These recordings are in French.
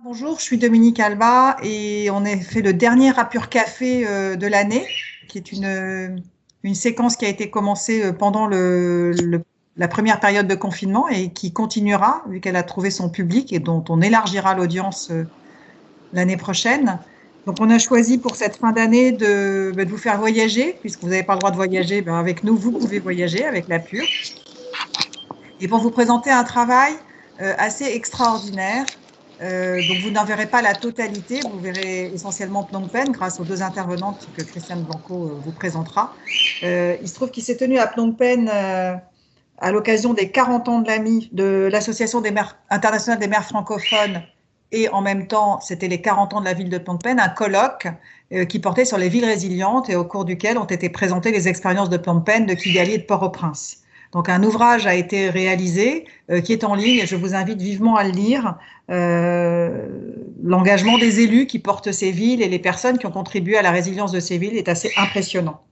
Bonjour, je suis Dominique Alba et on a fait le dernier Rapure Café de l'année, qui est une séquence qui a été commencée pendant la première période de confinement et qui continuera, vu qu'elle a trouvé son public et dont on élargira l'audience l'année prochaine. Donc, on a choisi pour cette fin d'année de vous faire voyager, puisque vous n'avez pas le droit de voyager, ben avec nous, vous pouvez voyager avec la Pure. Et pour vous présenter un travail assez extraordinaire. Donc, vous n'en verrez pas la totalité, vous verrez essentiellement Phnom Penh grâce aux deux intervenantes que Christiane Blanco vous présentera. Il se trouve qu'il s'est tenu à Phnom Penh à l'occasion des 40 ans de l'Association internationale des maires francophones et en même temps, c'était les 40 ans de la ville de Phnom Penh, un colloque qui portait sur les villes résilientes et au cours duquel ont été présentées les expériences de Phnom Penh, de Kigali et de Port-au-Prince. Donc, un ouvrage a été réalisé qui est en ligne et je vous invite vivement à le lire. L'engagement des élus qui portent ces villes et les personnes qui ont contribué à la résilience de ces villes est assez impressionnant.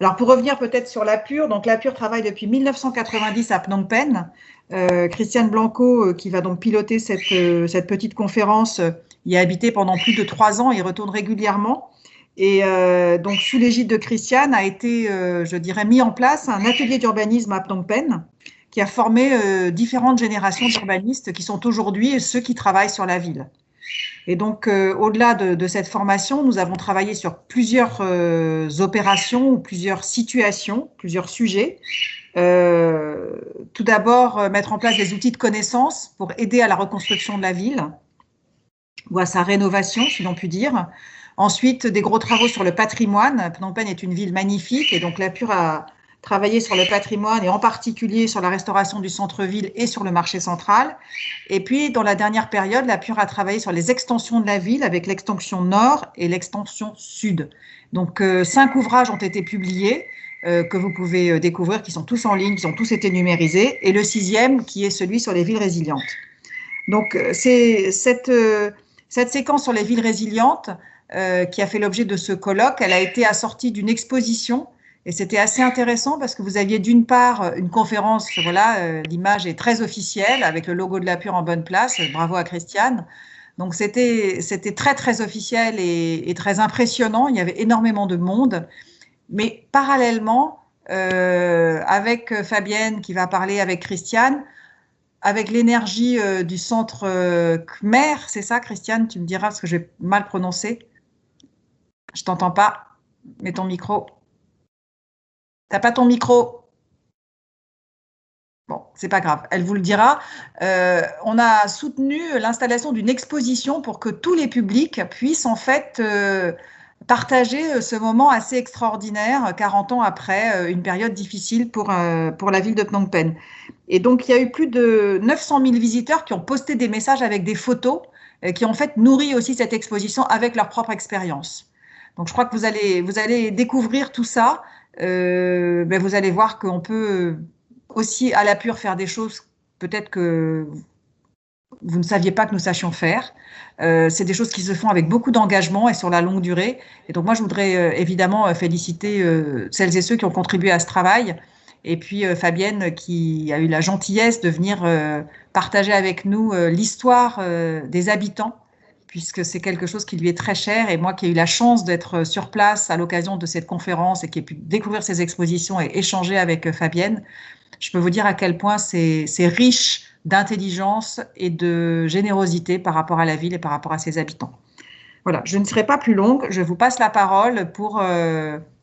Alors, pour revenir peut-être sur la Pure, donc la Pure travaille depuis 1990 à Phnom Penh. Christiane Blanco, qui va donc piloter cette petite conférence, y a habité pendant plus de 3 ans, y retourne régulièrement. Et donc, sous l'égide de Christiane, a été, je dirais, mis en place un atelier d'urbanisme à Phnom Penh qui a formé différentes générations d'urbanistes qui sont aujourd'hui ceux qui travaillent sur la ville. Et donc, au-delà de cette formation, nous avons travaillé sur plusieurs opérations ou plusieurs situations, plusieurs sujets. Tout d'abord, mettre en place des outils de connaissance pour aider à la reconstruction de la ville ou à sa rénovation, si l'on peut dire. Ensuite, des gros travaux sur le patrimoine. Phnom Penh est une ville magnifique et donc la Pure a travaillé sur le patrimoine et en particulier sur la restauration du centre-ville et sur le marché central. Et puis, dans la dernière période, la Pure a travaillé sur les extensions de la ville avec l'extension nord et l'extension sud. Donc, 5 ouvrages ont été publiés que vous pouvez découvrir, qui sont tous en ligne, qui ont tous été numérisés, et le 6e qui est celui sur les villes résilientes. Donc, c'est cette séquence sur les villes résilientes qui a fait l'objet de ce colloque. Elle a été assortie d'une exposition et c'était assez intéressant parce que vous aviez d'une part une conférence, voilà, l'image est très officielle avec le logo de la Pure en bonne place, bravo à Christiane. Donc c'était très très officiel et très impressionnant, il y avait énormément de monde, mais parallèlement avec Fabienne qui va parler avec Christiane, avec l'énergie du centre Khmer, c'est ça Christiane, tu me diras parce que je vais mal prononcer. Je t'entends pas, mets ton micro. T'as pas ton micro? Bon, c'est pas grave, elle vous le dira. On a soutenu l'installation d'une exposition pour que tous les publics puissent en fait partager ce moment assez extraordinaire, 40 ans après une période difficile pour la ville de Phnom Penh. Et donc, il y a eu plus de 900 000 visiteurs qui ont posté des messages avec des photos qui ont en fait nourri aussi cette exposition avec leur propre expérience. Donc, je crois que vous allez découvrir tout ça. Ben, vous allez voir qu'on peut aussi à la Pure faire des choses peut-être que vous ne saviez pas que nous sachions faire. C'est des choses qui se font avec beaucoup d'engagement et sur la longue durée. Et donc moi, je voudrais évidemment féliciter celles et ceux qui ont contribué à ce travail. Et puis Fabienne qui a eu la gentillesse de venir partager avec nous l'histoire des habitants, puisque c'est quelque chose qui lui est très cher. Et moi qui ai eu la chance d'être sur place à l'occasion de cette conférence et qui ai pu découvrir ces expositions et échanger avec Fabienne, je peux vous dire à quel point c'est riche d'intelligence et de générosité par rapport à la ville et par rapport à ses habitants. Voilà, je ne serai pas plus longue, je vous passe la parole pour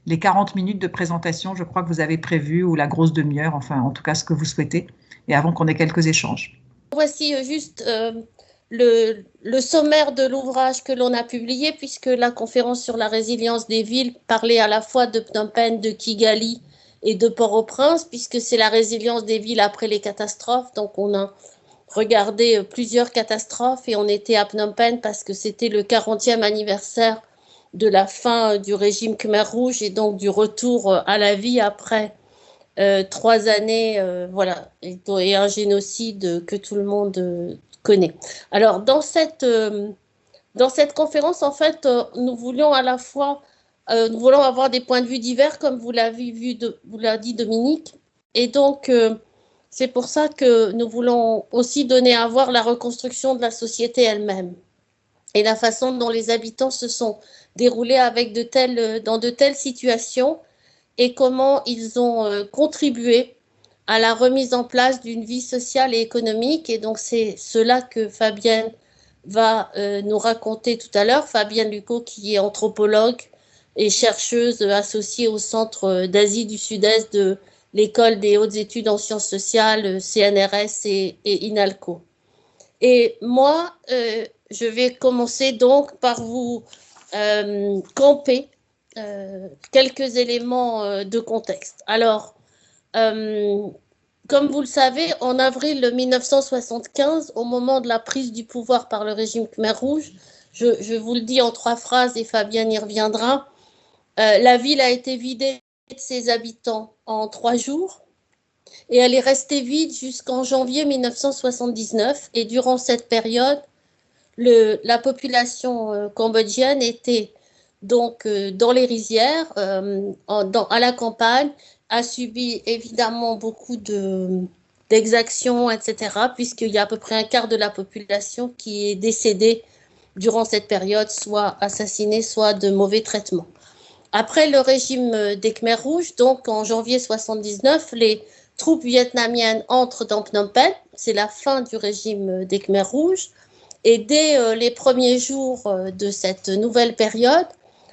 les 40 minutes de présentation, je crois que vous avez prévu, ou la grosse demi-heure, enfin en tout cas ce que vous souhaitez, et avant qu'on ait quelques échanges. Voici juste le sommaire de l'ouvrage que l'on a publié, puisque la conférence sur la résilience des villes parlait à la fois de Phnom Penh, de Kigali et de Port-au-Prince, puisque c'est la résilience des villes après les catastrophes. Donc on a regardé plusieurs catastrophes et on était à Phnom Penh parce que c'était le 40e anniversaire de la fin du régime Khmer Rouge et donc du retour à la vie après 3 années, voilà, et un génocide que tout le monde connaît. Alors, dans cette conférence, en fait, nous voulions à la fois, nous voulons avoir des points de vue divers, comme vous l'avez vu, vous l'a dit Dominique, et donc, c'est pour ça que nous voulons aussi donner à voir la reconstruction de la société elle-même. et la façon dont les habitants se sont déroulés dans de telles situations et comment ils ont contribué à la remise en place d'une vie sociale et économique. Et donc, c'est cela que Fabienne va nous raconter tout à l'heure. Fabienne Lucot, qui est anthropologue et chercheuse associée au Centre d'Asie du Sud-Est de l'École des hautes études en sciences sociales, CNRS et INALCO. Et moi, je vais commencer donc par vous camper quelques éléments de contexte. Alors, comme vous le savez, en avril 1975, au moment de la prise du pouvoir par le régime Khmer Rouge, je vous le dis en 3 phrases et Fabienne y reviendra, la ville a été vidée de ses habitants en 3 jours et elle est restée vide jusqu'en janvier 1979. Et durant cette période, la population cambodgienne était donc dans les rizières, à la campagne, a subi évidemment beaucoup d'exactions, etc., puisqu'il y a à peu près un quart de la population qui est décédée durant cette période, soit assassinée, soit de mauvais traitements. Après le régime des Khmers rouges, donc en janvier 1979, les troupes vietnamiennes entrent dans Phnom Penh, c'est la fin du régime des Khmers rouges, et dès les premiers jours de cette nouvelle période,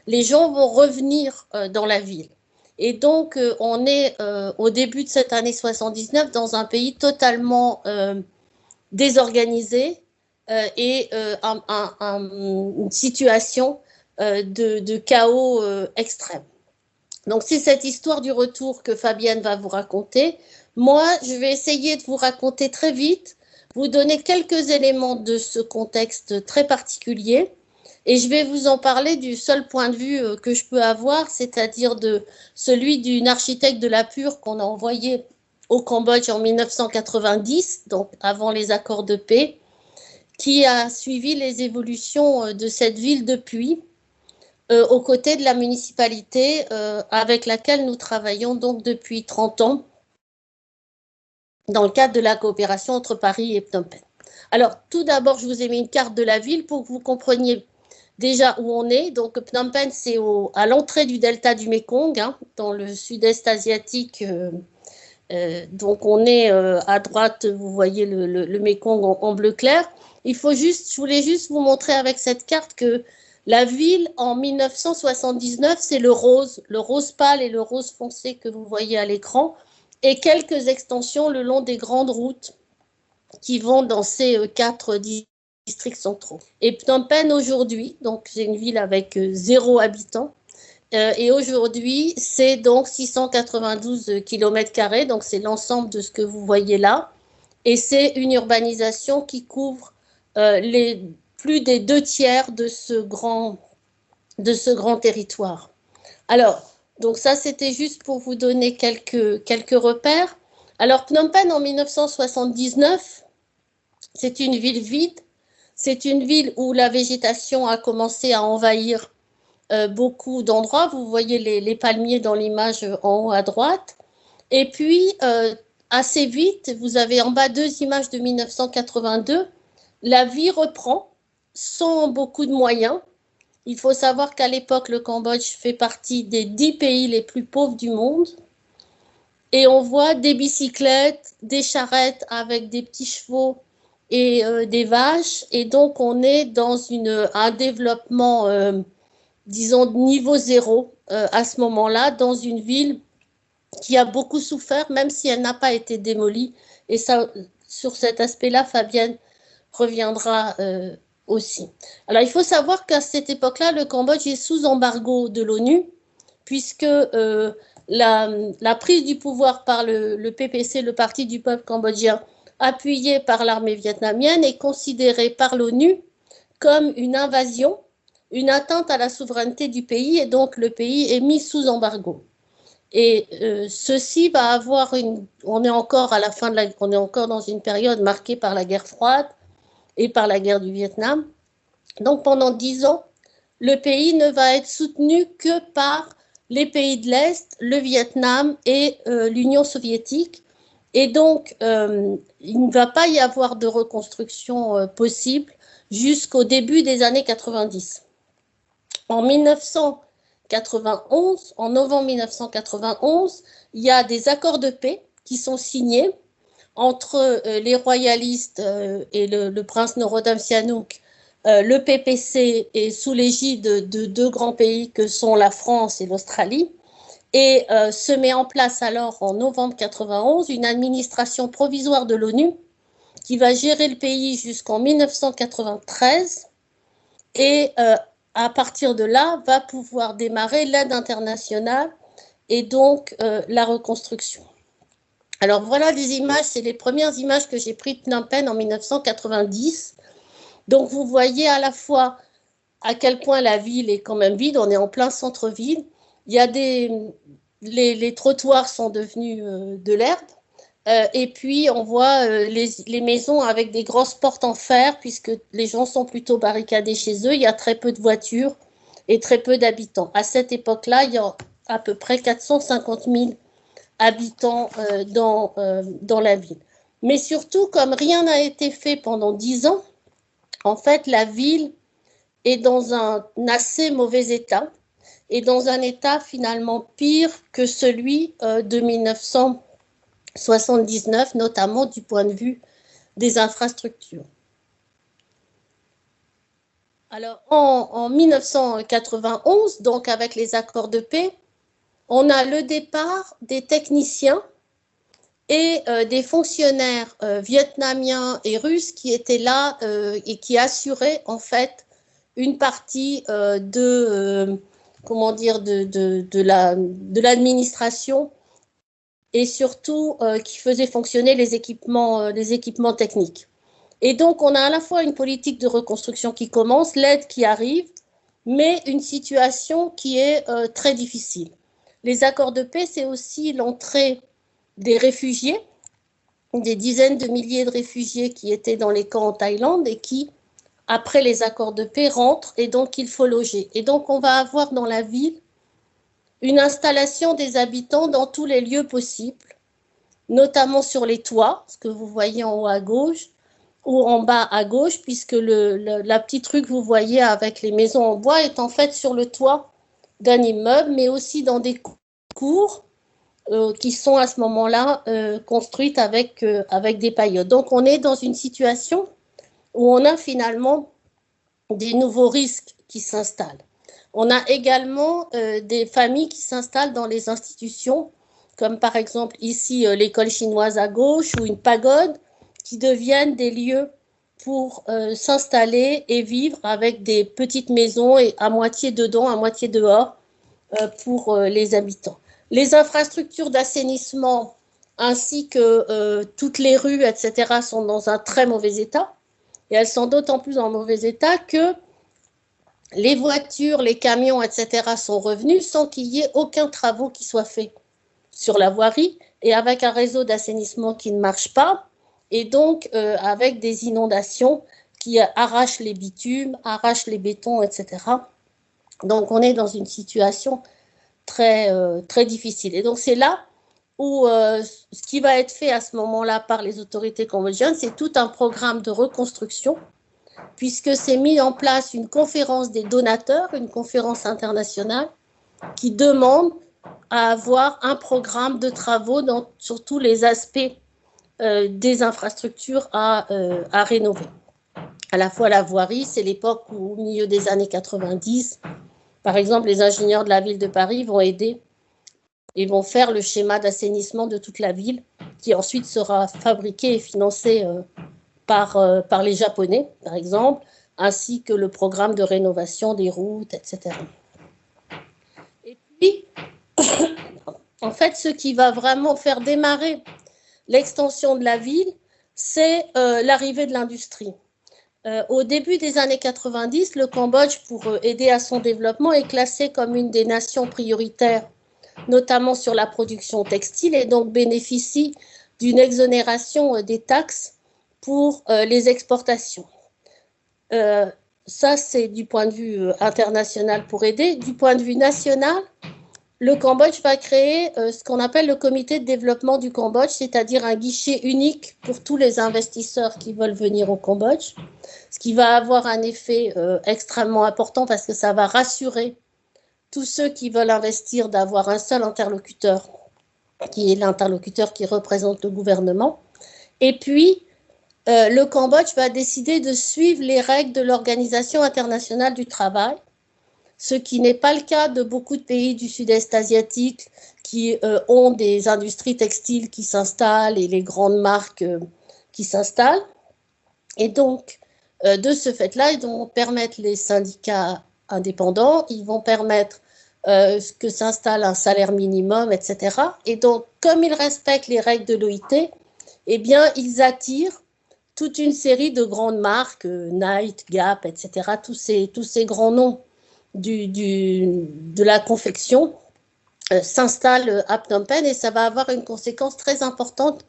les gens vont revenir dans la ville. Et donc, on est au début de cette année 79 dans un pays totalement désorganisé et une situation de chaos extrême. Donc, c'est cette histoire du retour que Fabienne va vous raconter. Moi, je vais essayer de vous raconter très vite, vous donner quelques éléments de ce contexte très particulier. Et je vais vous en parler du seul point de vue que je peux avoir, c'est-à-dire de celui d'une architecte de la Pure qu'on a envoyée au Cambodge en 1990, donc avant les accords de paix, qui a suivi les évolutions de cette ville depuis, aux côtés de la municipalité avec laquelle nous travaillons donc depuis 30 ans dans le cadre de la coopération entre Paris et Phnom Penh. Alors, tout d'abord, je vous ai mis une carte de la ville pour que vous compreniez déjà où on est. Donc, Phnom Penh, c'est à l'entrée du delta du Mékong, dans le sud-est asiatique. Donc, on est à droite, vous voyez le Mékong en bleu clair. Je voulais juste vous montrer avec cette carte que la ville, en 1979, c'est le rose pâle et le rose foncé que vous voyez à l'écran, et quelques extensions le long des grandes routes qui vont dans ces 4 districts centraux. Et Phnom Penh aujourd'hui, donc c'est une ville avec 0 habitant, et aujourd'hui c'est donc 692 km², donc c'est l'ensemble de ce que vous voyez là, et c'est une urbanisation qui couvre plus des 2/3 de ce grand territoire. Alors, donc ça c'était juste pour vous donner quelques repères. Alors Phnom Penh en 1979, c'est une ville vide, c'est une ville où la végétation a commencé à envahir beaucoup d'endroits. Vous voyez les palmiers dans l'image en haut à droite. Et puis, assez vite, vous avez en bas 2 images de 1982, la vie reprend sans beaucoup de moyens. Il faut savoir qu'à l'époque, le Cambodge fait partie des 10 pays les plus pauvres du monde. Et on voit des bicyclettes, des charrettes avec des petits chevaux et des vaches. Et donc, on est dans un développement, disons, de niveau 0 à ce moment-là, dans une ville qui a beaucoup souffert, même si elle n'a pas été démolie. Et ça, sur cet aspect-là, Fabienne reviendra aussi. Alors, il faut savoir qu'à cette époque-là, le Cambodge est sous embargo de l'ONU, puisque la prise du pouvoir par le PPC, le Parti du peuple cambodgien, appuyé par l'armée vietnamienne, est considérée par l'ONU comme une invasion, une atteinte à la souveraineté du pays, et donc le pays est mis sous embargo. Et ceci va avoir on est encore dans une période marquée par la guerre froide et par la guerre du Vietnam. Donc pendant 10 ans, le pays ne va être soutenu que par les pays de l'Est, le Vietnam et l'Union soviétique. Et donc, il ne va pas y avoir de reconstruction possible jusqu'au début des années 90. En 1991, en novembre 1991, il y a des accords de paix qui sont signés entre les royalistes et le prince Norodom Sihanouk, le PPC et sous l'égide de deux grands pays que sont la France et l'Australie. Et se met en place alors en novembre 91 une administration provisoire de l'ONU qui va gérer le pays jusqu'en 1993 et à partir de là va pouvoir démarrer l'aide internationale et donc la reconstruction. Alors voilà des images, c'est les premières images que j'ai prises de Phnom Penh en 1990. Donc vous voyez à la fois à quel point la ville est quand même vide, on est en plein centre-ville. Il y a les trottoirs sont devenus de l'herbe. Et puis, on voit les maisons avec des grosses portes en fer, puisque les gens sont plutôt barricadés chez eux. Il y a très peu de voitures et très peu d'habitants. À cette époque-là, il y a à peu près 450 000 habitants dans la ville. Mais surtout, comme rien n'a été fait pendant 10 ans, en fait, la ville est dans un assez mauvais état et dans un état finalement pire que celui de 1979, notamment du point de vue des infrastructures. Alors, en 1991, donc avec les accords de paix, on a le départ des techniciens et des fonctionnaires vietnamiens et russes qui étaient là et qui assuraient en fait une partie de l'administration et surtout qui faisait fonctionner les équipements techniques. Et donc, on a à la fois une politique de reconstruction qui commence, l'aide qui arrive, mais une situation qui est très difficile. Les accords de paix, c'est aussi l'entrée des réfugiés, des dizaines de milliers de réfugiés qui étaient dans les camps en Thaïlande et qui, après les accords de paix, rentrent et donc il faut loger. Et donc, on va avoir dans la ville une installation des habitants dans tous les lieux possibles, notamment sur les toits, ce que vous voyez en haut à gauche, ou en bas à gauche, puisque la petite rue que vous voyez avec les maisons en bois est en fait sur le toit d'un immeuble, mais aussi dans des cours qui sont à ce moment-là construites avec des paillotes. Donc on est dans une situation où on a finalement des nouveaux risques qui s'installent. On a également des familles qui s'installent dans les institutions, comme par exemple ici l'école chinoise à gauche ou une pagode, qui deviennent des lieux pour s'installer et vivre avec des petites maisons et à moitié dedans, à moitié dehors pour les habitants. Les infrastructures d'assainissement ainsi que toutes les rues, etc., sont dans un très mauvais état. Et elles sont d'autant plus en mauvais état que les voitures, les camions, etc. sont revenus sans qu'il y ait aucun travaux qui soit fait sur la voirie et avec un réseau d'assainissement qui ne marche pas et donc avec des inondations qui arrachent les bitumes, arrachent les bétons, etc. Donc on est dans une situation très, très difficile. Et donc c'est là où ce qui va être fait à ce moment-là par les autorités cambodgiennes, c'est tout un programme de reconstruction puisque c'est mis en place une conférence des donateurs, une conférence internationale, qui demande à avoir un programme de travaux sur tous les aspects des infrastructures à rénover. À la fois la voirie, c'est l'époque où, au milieu des années 90, par exemple, les ingénieurs de la ville de Paris vont aider et vont faire le schéma d'assainissement de toute la ville, qui ensuite sera fabriqué et financé par les Japonais, par exemple, ainsi que le programme de rénovation des routes, etc. Et puis, en fait, ce qui va vraiment faire démarrer l'extension de la ville, c'est l'arrivée de l'industrie. Au début des années 90, le Cambodge, pour aider à son développement, est classé comme une des nations prioritaires, notamment sur la production textile, et donc bénéficie d'une exonération des taxes pour les exportations. Ça, c'est du point de vue international pour aider. Du point de vue national, le Cambodge va créer ce qu'on appelle le comité de développement du Cambodge, c'est-à-dire un guichet unique pour tous les investisseurs qui veulent venir au Cambodge, ce qui va avoir un effet extrêmement important parce que ça va rassurer tous ceux qui veulent investir d'avoir un seul interlocuteur, qui est l'interlocuteur qui représente le gouvernement. Et puis, le Cambodge va décider de suivre les règles de l'Organisation internationale du travail, ce qui n'est pas le cas de beaucoup de pays du sud-est asiatique qui ont des industries textiles qui s'installent et les grandes marques qui s'installent. Et donc, de ce fait-là, ils vont permettre les syndicats indépendants, ils vont permettre que s'installe un salaire minimum, etc. Et donc, comme ils respectent les règles de l'OIT, eh bien, ils attirent toute une série de grandes marques, Nike, Gap, etc., tous ces grands noms de la confection s'installent à Phnom Penh et ça va avoir une conséquence très importante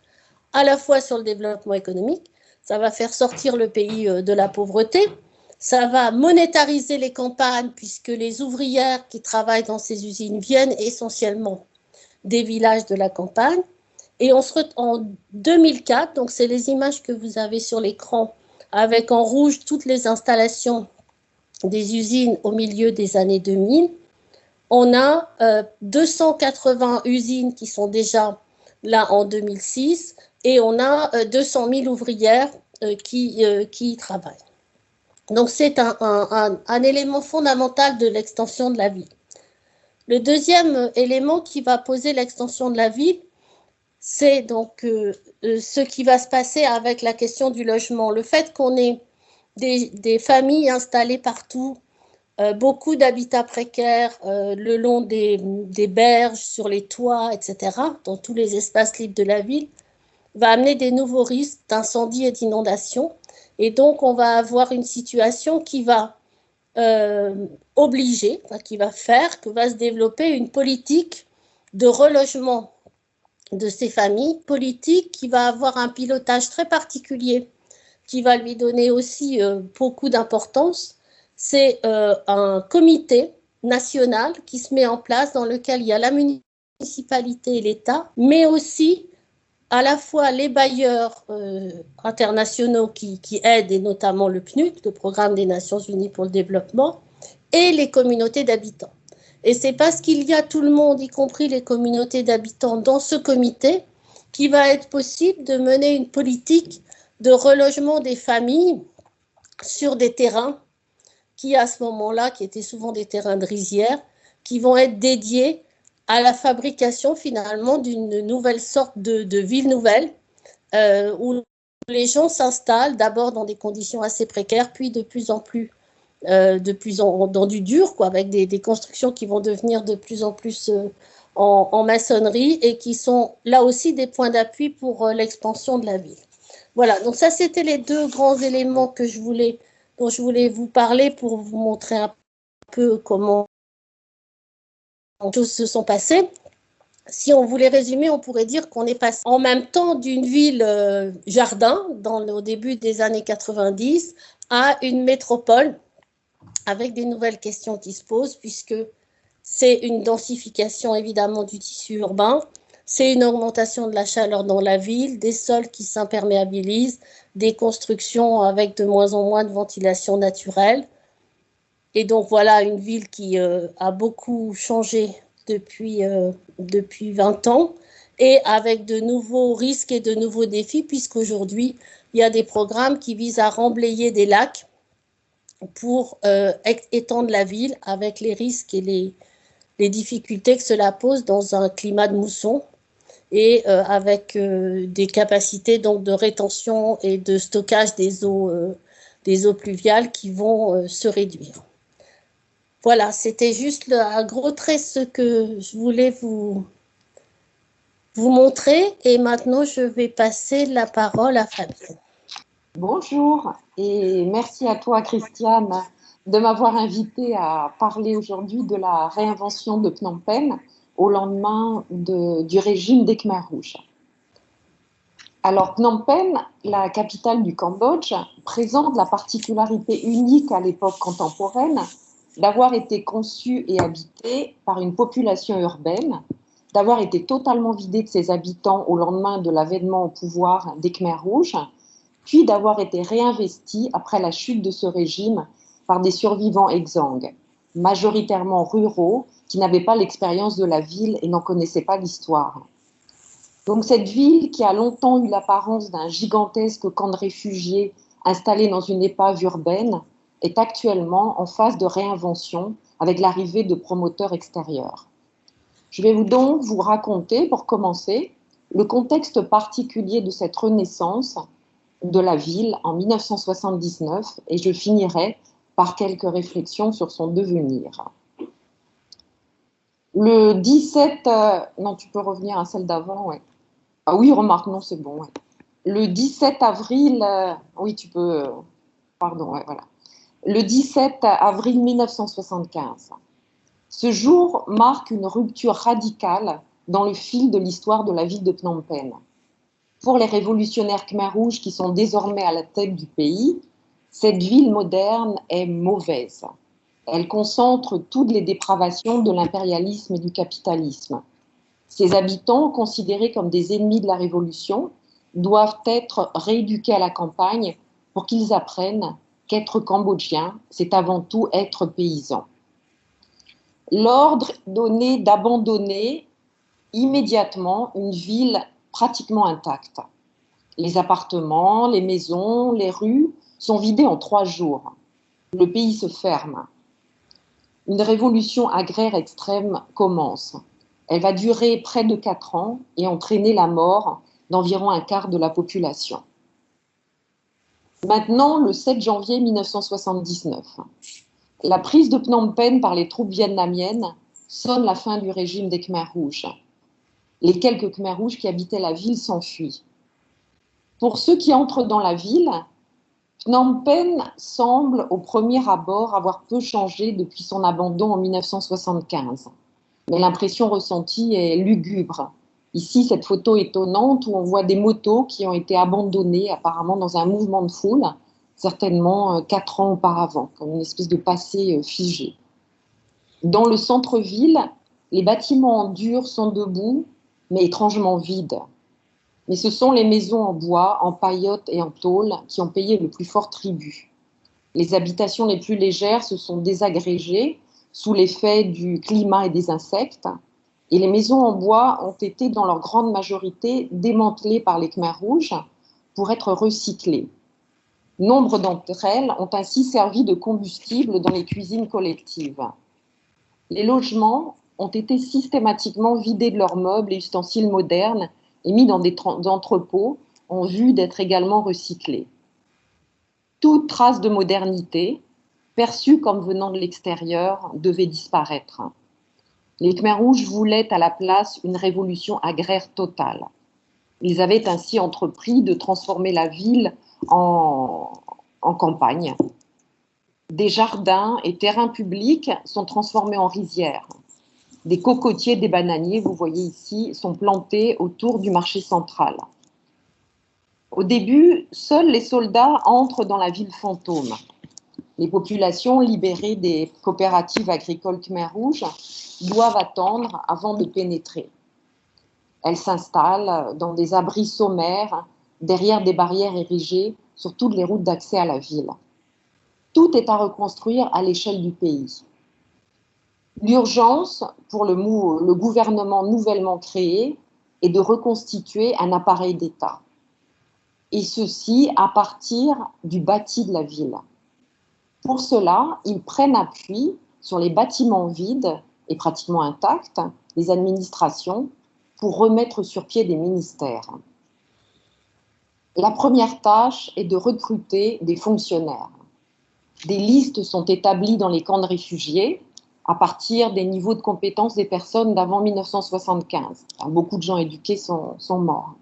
à la fois sur le développement économique, ça va faire sortir le pays de la pauvreté, ça va monétariser les campagnes puisque les ouvrières qui travaillent dans ces usines viennent essentiellement des villages de la campagne. Et en 2004, donc c'est les images que vous avez sur l'écran, avec en rouge toutes les installations des usines au milieu des années 2000. On a 280 usines qui sont déjà là en 2006 et on a 200 000 ouvrières qui y travaillent. Donc c'est un élément fondamental de l'extension de la ville. Le deuxième élément qui va poser l'extension de la ville, c'est donc ce qui va se passer avec la question du logement. Le fait qu'on ait des familles installées partout, beaucoup d'habitats précaires le long des berges, sur les toits, etc., dans tous les espaces libres de la ville, va amener des nouveaux risques d'incendie et d'inondation. Et donc, on va avoir une situation qui va obliger, qui va faire que va se développer une politique de relogement de ces familles, politique qui va avoir un pilotage très particulier, qui va lui donner aussi beaucoup d'importance. C'est un comité national qui se met en place dans lequel il y a la municipalité et l'État, mais aussi à la fois les bailleurs internationaux qui aident, et notamment le PNUD, le Programme des Nations Unies pour le développement, et les communautés d'habitants. Et c'est parce qu'il y a tout le monde, y compris les communautés d'habitants, dans ce comité, qu'il va être possible de mener une politique de relogement des familles sur des terrains qui, à ce moment-là, qui étaient souvent des terrains de rizière, qui vont être dédiés à la fabrication finalement d'une nouvelle sorte de ville nouvelle où les gens s'installent d'abord dans des conditions assez précaires, puis de plus en plus dans du dur, quoi, avec des constructions qui vont devenir de plus en plus en maçonnerie et qui sont là aussi des points d'appui pour l'expansion de la ville. Voilà, donc ça c'était les deux grands éléments dont je voulais vous parler pour vous montrer un peu comment les choses se sont passées. Si on voulait résumer, on pourrait dire qu'on est passé en même temps d'une ville jardin au début des années 90 à une métropole avec des nouvelles questions qui se posent puisque c'est une densification évidemment du tissu urbain, c'est une augmentation de la chaleur dans la ville, des sols qui s'imperméabilisent, des constructions avec de moins en moins de ventilation naturelle. Et donc voilà une ville qui a beaucoup changé depuis 20 ans et avec de nouveaux risques et de nouveaux défis puisqu'aujourd'hui, il y a des programmes qui visent à remblayer des lacs pour étendre la ville avec les risques et les difficultés que cela pose dans un climat de mousson et avec des capacités donc, de rétention et de stockage des eaux pluviales qui vont se réduire. Voilà, c'était juste à gros traits ce que je voulais vous montrer et maintenant je vais passer la parole à Fabienne. Bonjour et merci à toi Christiane de m'avoir invitée à parler aujourd'hui de la réinvention de Phnom Penh au lendemain du régime des Khmers rouges. Alors Phnom Penh, la capitale du Cambodge, présente la particularité unique à l'époque contemporaine d'avoir été conçu et habité par une population urbaine, d'avoir été totalement vidé de ses habitants au lendemain de l'avènement au pouvoir des Khmers rouges, puis d'avoir été réinvesti après la chute de ce régime par des survivants exsangues, majoritairement ruraux, qui n'avaient pas l'expérience de la ville et n'en connaissaient pas l'histoire. Donc cette ville, qui a longtemps eu l'apparence d'un gigantesque camp de réfugiés installé dans une épave urbaine, est actuellement en phase de réinvention avec l'arrivée de promoteurs extérieurs. Je vais donc vous raconter, pour commencer, le contexte particulier de cette renaissance de la ville en 1979 et je finirai par quelques réflexions sur son devenir. Le 17... non, tu peux revenir à celle d'avant, ouais. Ah oui, remarque, non, c'est bon. Ouais. Le 17 avril... oui, tu peux... pardon, ouais, voilà. Le 17 avril 1975. Ce jour marque une rupture radicale dans le fil de l'histoire de la ville de Phnom Penh. Pour les révolutionnaires Khmers rouges qui sont désormais à la tête du pays, cette ville moderne est mauvaise. Elle concentre toutes les dépravations de l'impérialisme et du capitalisme. Ses habitants, considérés comme des ennemis de la révolution, doivent être rééduqués à la campagne pour qu'ils apprennent qu'être cambodgien, c'est avant tout être paysan. L'ordre donné d'abandonner immédiatement une ville pratiquement intacte. Les appartements, les maisons, les rues sont vidés en 3 jours. Le pays se ferme. Une révolution agraire extrême commence. Elle va durer près de 4 ans et entraîner la mort d'environ un quart de la population. Maintenant, le 7 janvier 1979, la prise de Phnom Penh par les troupes vietnamiennes sonne la fin du régime des Khmers rouges. Les quelques Khmers rouges qui habitaient la ville s'enfuient. Pour ceux qui entrent dans la ville, Phnom Penh semble au premier abord avoir peu changé depuis son abandon en 1975. Mais l'impression ressentie est lugubre. Ici, cette photo étonnante où on voit des motos qui ont été abandonnées apparemment dans un mouvement de foule, certainement 4 ans auparavant, comme une espèce de passé figé. Dans le centre-ville, les bâtiments en dur sont debout, mais étrangement vides. Mais ce sont les maisons en bois, en paillotes et en tôle qui ont payé le plus fort tribut. Les habitations les plus légères se sont désagrégées sous l'effet du climat et des insectes, et les maisons en bois ont été dans leur grande majorité démantelées par les Khmers rouges pour être recyclées. Nombre d'entre elles ont ainsi servi de combustible dans les cuisines collectives. Les logements ont été systématiquement vidés de leurs meubles et ustensiles modernes et mis dans des entrepôts en vue d'être également recyclés. Toute trace de modernité, perçue comme venant de l'extérieur, devait disparaître. Les Khmers rouges voulaient à la place une révolution agraire totale. Ils avaient ainsi entrepris de transformer la ville en campagne. Des jardins et terrains publics sont transformés en rizières. Des cocotiers, des bananiers, vous voyez ici, sont plantés autour du marché central. Au début, seuls les soldats entrent dans la ville fantôme. Les populations libérées des coopératives agricoles Khmers rouges doivent attendre avant de pénétrer. Elles s'installent dans des abris sommaires, derrière des barrières érigées sur toutes les routes d'accès à la ville. Tout est à reconstruire à l'échelle du pays. L'urgence pour le gouvernement nouvellement créé est de reconstituer un appareil d'État. Et ceci à partir du bâti de la ville. Pour cela, ils prennent appui sur les bâtiments vides et pratiquement intacts des administrations pour remettre sur pied des ministères. La première tâche est de recruter des fonctionnaires. Des listes sont établies dans les camps de réfugiés à partir des niveaux de compétences des personnes d'avant 1975. Enfin, beaucoup de gens éduqués sont morts.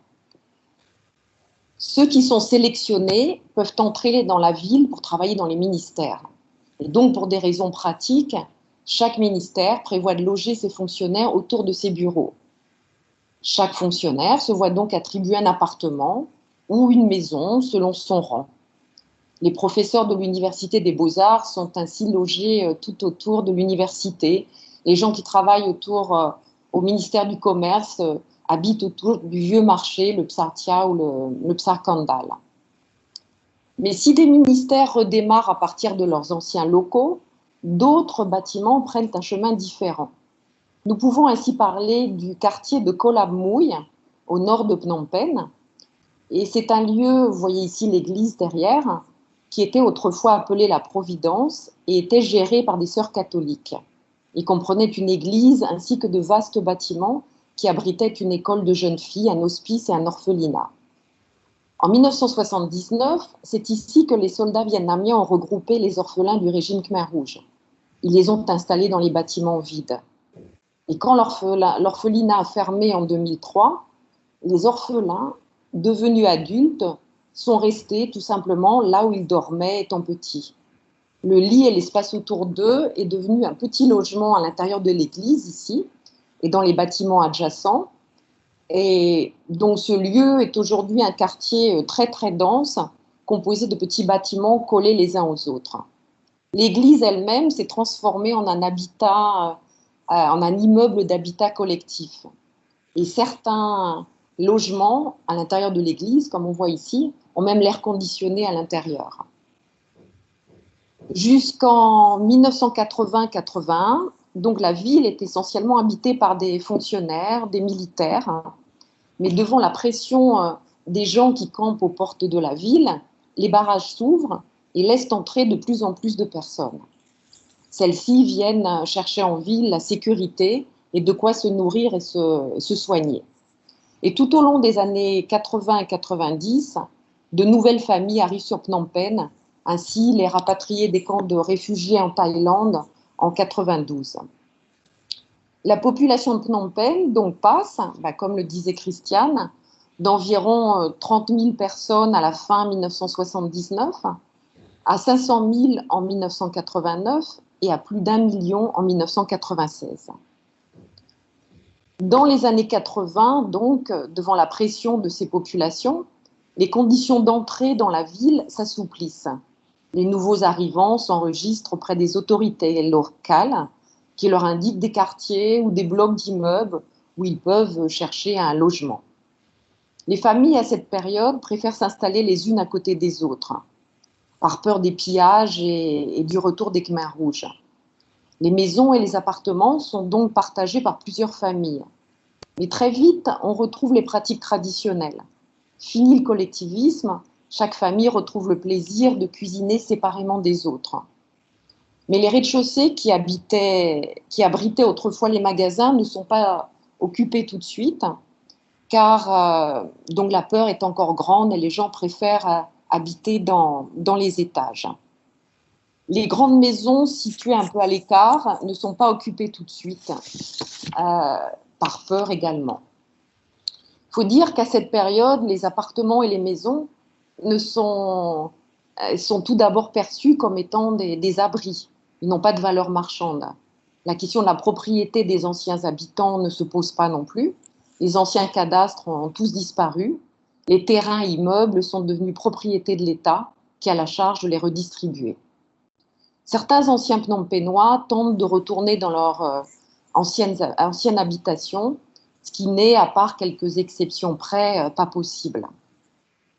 Ceux qui sont sélectionnés peuvent entrer dans la ville pour travailler dans les ministères. Et donc, pour des raisons pratiques, chaque ministère prévoit de loger ses fonctionnaires autour de ses bureaux. Chaque fonctionnaire se voit donc attribuer un appartement ou une maison selon son rang. Les professeurs de l'Université des Beaux-Arts sont ainsi logés tout autour de l'université. Les gens qui travaillent au ministère du Commerce habitent autour du vieux marché, le Psartia ou le Psarkandal. Mais si des ministères redémarrent à partir de leurs anciens locaux, d'autres bâtiments prennent un chemin différent. Nous pouvons ainsi parler du quartier de Kolabmouy, au nord de Phnom Penh. Et c'est un lieu, vous voyez ici l'église derrière, qui était autrefois appelée la Providence et était gérée par des sœurs catholiques. Il comprenait une église ainsi que de vastes bâtiments qui abritaient une école de jeunes filles, un hospice et un orphelinat. En 1979, c'est ici que les soldats vietnamiens ont regroupé les orphelins du régime Khmer Rouge. Ils les ont installés dans les bâtiments vides. Et quand l'orphelinat a fermé en 2003, les orphelins, devenus adultes, sont restés tout simplement là où ils dormaient étant petits. Le lit et l'espace autour d'eux est devenu un petit logement à l'intérieur de l'église ici et dans les bâtiments adjacents. Et donc ce lieu est aujourd'hui un quartier très très dense, composé de petits bâtiments collés les uns aux autres. L'église elle-même s'est transformée en un habitat, en un immeuble d'habitat collectif. Et certains logements à l'intérieur de l'église, comme on voit ici, ont même l'air conditionné à l'intérieur. Jusqu'en 1980-81, donc la ville est essentiellement habitée par des fonctionnaires, des militaires. Mais devant la pression des gens qui campent aux portes de la ville, les barrages s'ouvrent et laissent entrer de plus en plus de personnes. Celles-ci viennent chercher en ville la sécurité et de quoi se nourrir et se soigner. Et tout au long des années 80 et 90, de nouvelles familles arrivent sur Phnom Penh, ainsi les rapatriés des camps de réfugiés en Thaïlande en 92. La population de Phnom Penh donc passe, comme le disait Christiane, d'environ 30 000 personnes à la fin 1979 à 500 000 en 1989 et à plus d'1 million en 1996. Dans les années 80, donc, devant la pression de ces populations, les conditions d'entrée dans la ville s'assouplissent. Les nouveaux arrivants s'enregistrent auprès des autorités locales qui leur indiquent des quartiers ou des blocs d'immeubles où ils peuvent chercher un logement. Les familles à cette période préfèrent s'installer les unes à côté des autres, par peur des pillages et du retour des Khmers rouges. Les maisons et les appartements sont donc partagés par plusieurs familles. Mais très vite, on retrouve les pratiques traditionnelles. Fini le collectivisme, chaque famille retrouve le plaisir de cuisiner séparément des autres. Mais les rez-de-chaussée qui abritaient autrefois les magasins ne sont pas occupés tout de suite, car donc la peur est encore grande et les gens préfèrent habiter dans les étages. Les grandes maisons situées un peu à l'écart ne sont pas occupées tout de suite, par peur également. Il faut dire qu'à cette période, les appartements et les maisons sont tout d'abord perçus comme étant des abris. Ils n'ont pas de valeur marchande. La question de la propriété des anciens habitants ne se pose pas non plus. Les anciens cadastres ont tous disparu. Les terrains et immeubles sont devenus propriété de l'État qui a la charge de les redistribuer. Certains anciens Phnom-Pénois tentent de retourner dans leur ancienne habitation, ce qui n'est, à part quelques exceptions près, pas possible.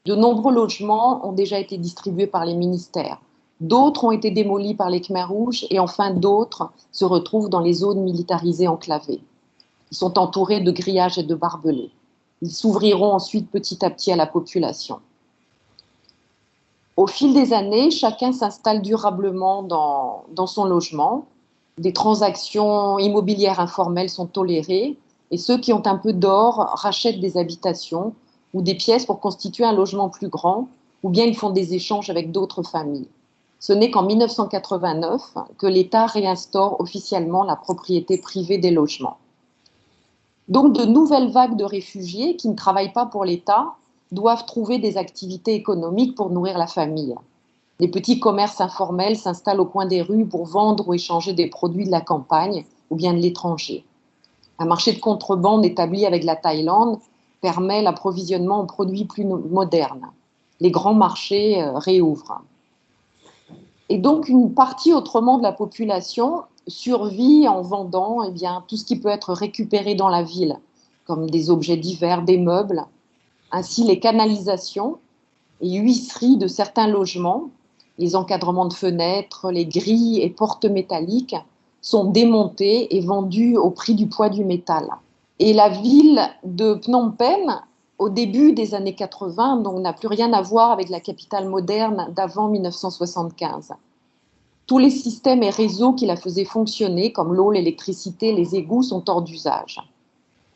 De nombreux logements ont déjà été distribués par les ministères. D'autres ont été démolis par les Khmers rouges et enfin d'autres se retrouvent dans les zones militarisées enclavées. Ils sont entourés de grillages et de barbelés. Ils s'ouvriront ensuite petit à petit à la population. Au fil des années, chacun s'installe durablement dans son logement. Des transactions immobilières informelles sont tolérées et ceux qui ont un peu d'or rachètent des habitations ou des pièces pour constituer un logement plus grand, ou bien ils font des échanges avec d'autres familles. Ce n'est qu'en 1989 que l'État réinstaure officiellement la propriété privée des logements. Donc de nouvelles vagues de réfugiés qui ne travaillent pas pour l'État doivent trouver des activités économiques pour nourrir la famille. Les petits commerces informels s'installent au coin des rues pour vendre ou échanger des produits de la campagne ou bien de l'étranger. Un marché de contrebande établi avec la Thaïlande permet l'approvisionnement en produits plus modernes. Les grands marchés réouvrent. Et donc, une partie autrement de la population survit en vendant tout ce qui peut être récupéré dans la ville, comme des objets divers, des meubles, ainsi les canalisations et huisseries de certains logements, les encadrements de fenêtres, les grilles et portes métalliques sont démontés et vendus au prix du poids du métal. Et la ville de Phnom Penh, au début des années 80, donc n'a plus rien à voir avec la capitale moderne d'avant 1975. Tous les systèmes et réseaux qui la faisaient fonctionner, comme l'eau, l'électricité, les égouts, sont hors d'usage.